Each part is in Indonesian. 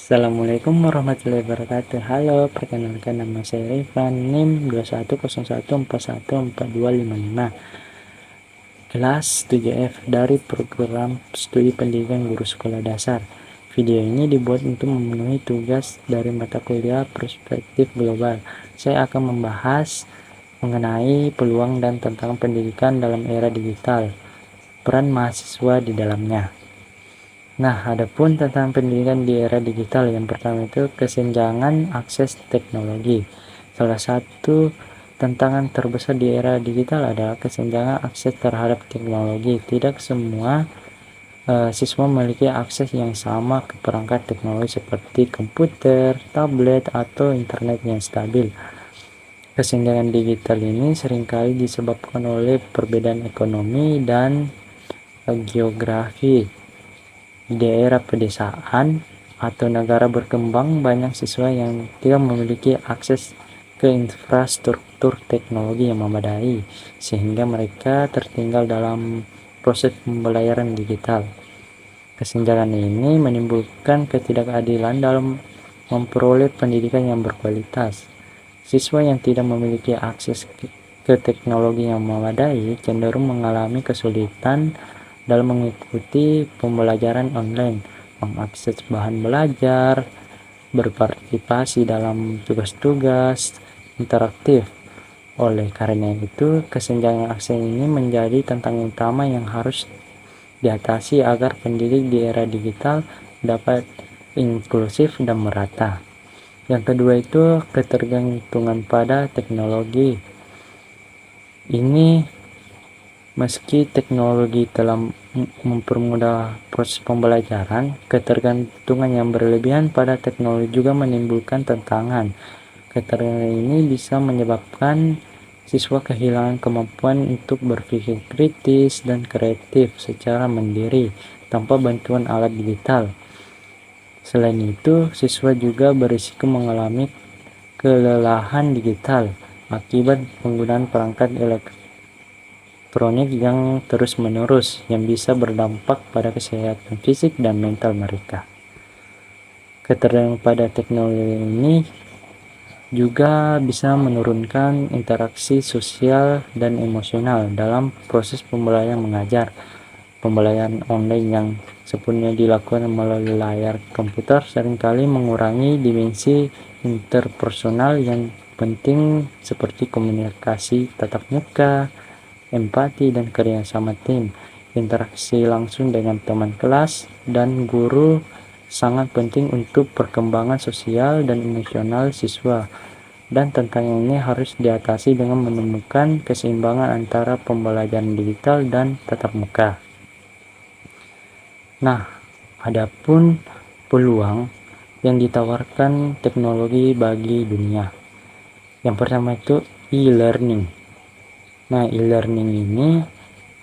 Assalamualaikum warahmatullahi wabarakatuh. Halo, perkenalkan nama saya Rifan, NIM 2101414255, kelas 7F dari program studi pendidikan guru sekolah dasar. Video ini dibuat untuk memenuhi tugas dari mata kuliah perspektif global. Saya akan membahas mengenai peluang dan tantangan pendidikan dalam era digital, peran mahasiswa di dalamnya. Nah, adapun tentang pendidikan di era digital, yang pertama itu kesenjangan akses teknologi. Salah satu tantangan terbesar di era digital adalah kesenjangan akses terhadap teknologi. Tidak semua siswa memiliki akses yang sama ke perangkat teknologi seperti komputer, tablet, atau internet yang stabil. Kesenjangan digital ini seringkali disebabkan oleh perbedaan ekonomi dan geografi. Di daerah pedesaan atau negara berkembang, banyak siswa yang tidak memiliki akses ke infrastruktur teknologi yang memadai, sehingga mereka tertinggal dalam proses pembelajaran digital. Kesenjangan ini menimbulkan ketidakadilan dalam memperoleh pendidikan yang berkualitas. Siswa yang tidak memiliki akses ke teknologi yang memadai cenderung mengalami kesulitan dalam mengikuti pembelajaran online, mengakses bahan belajar, berpartisipasi dalam tugas-tugas interaktif. Oleh karena itu, kesenjangan akses ini menjadi tantangan utama yang harus diatasi agar pendidik di era digital dapat inklusif dan merata. Yang kedua itu ketergantungan pada teknologi. Ini meski teknologi telah mempermudah proses pembelajaran, ketergantungan yang berlebihan pada teknologi juga menimbulkan tantangan. Ketergantungan ini bisa menyebabkan siswa kehilangan kemampuan untuk berpikir kritis dan kreatif secara mandiri tanpa bantuan alat digital. Selain itu, siswa juga berisiko mengalami kelelahan digital akibat penggunaan perangkat elektronik yang terus-menerus, yang bisa berdampak pada kesehatan fisik dan mental mereka. Ketergantungan pada teknologi ini juga bisa menurunkan interaksi sosial dan emosional dalam proses pembelajaran mengajar. Pembelajaran online yang sepenuhnya dilakukan melalui layar komputer seringkali mengurangi dimensi interpersonal yang penting seperti komunikasi tatap muka, empati, dan kerjasama tim. Interaksi langsung dengan teman kelas dan guru sangat penting untuk perkembangan sosial dan emosional siswa, dan tantangan ini harus diatasi dengan menemukan keseimbangan antara pembelajaran digital dan tatap muka. Nah, adapun peluang yang ditawarkan teknologi bagi dunia. Yang pertama itu e-learning. Nah, e-learning ini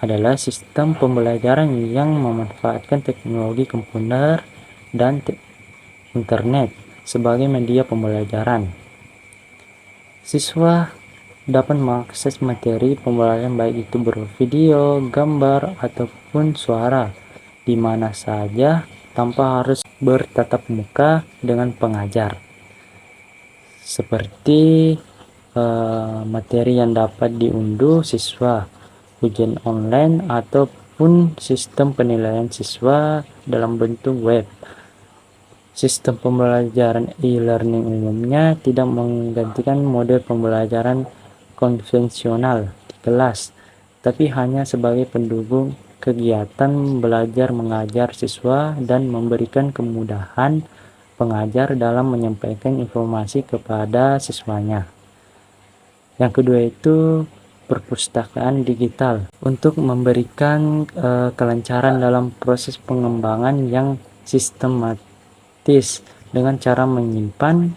adalah sistem pembelajaran yang memanfaatkan teknologi komputer dan internet sebagai media pembelajaran. Siswa dapat mengakses materi pembelajaran baik itu berupa video, gambar, ataupun suara di mana saja tanpa harus bertatap muka dengan pengajar. Seperti materi yang dapat diunduh siswa, ujian online, ataupun sistem penilaian siswa dalam bentuk web. Sistem pembelajaran e-learning umumnya tidak menggantikan model pembelajaran konvensional di kelas, tapi hanya sebagai pendukung kegiatan belajar mengajar siswa dan memberikan kemudahan pengajar dalam menyampaikan informasi kepada siswanya. Yang kedua itu perpustakaan digital untuk memberikan kelancaran dalam proses pengembangan yang sistematis dengan cara menyimpan,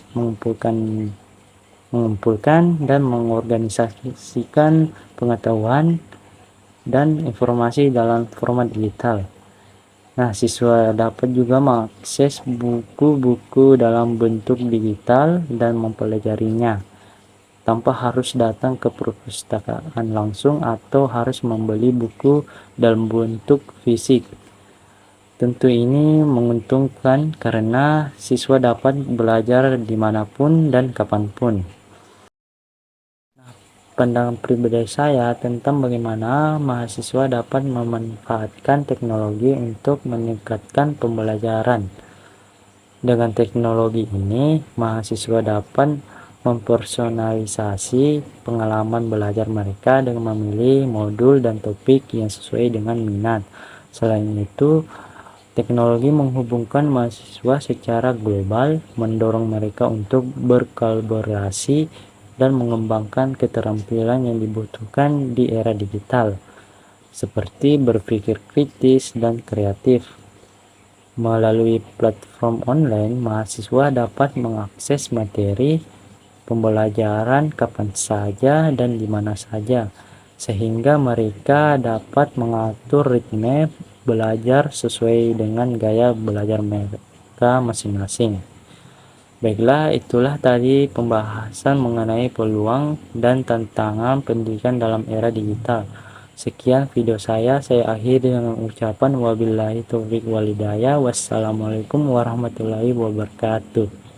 mengumpulkan dan mengorganisasikan pengetahuan dan informasi dalam format digital. Nah, siswa dapat juga mengakses buku-buku dalam bentuk digital dan mempelajarinya tanpa harus datang ke perpustakaan langsung atau harus membeli buku dalam bentuk fisik. Tentu ini menguntungkan karena siswa dapat belajar dimanapun dan kapanpun. Pandangan pribadi saya tentang bagaimana mahasiswa dapat memanfaatkan teknologi untuk meningkatkan pembelajaran. Dengan teknologi ini, mahasiswa dapat mempersonalisasi pengalaman belajar mereka dengan memilih modul dan topik yang sesuai dengan minat. Selain itu, teknologi menghubungkan mahasiswa secara global, mendorong mereka untuk berkolaborasi dan mengembangkan keterampilan yang dibutuhkan di era digital, seperti berpikir kritis dan kreatif. Melalui platform online, mahasiswa dapat mengakses materi pembelajaran kapan saja dan di mana saja, sehingga mereka dapat mengatur ritme belajar sesuai dengan gaya belajar mereka masing-masing. Baiklah, itulah tadi pembahasan mengenai peluang dan tantangan pendidikan dalam era digital. Sekian video saya akhiri dengan ucapan wabillahi taufiq walhidayah. Wassalamualaikum warahmatullahi wabarakatuh.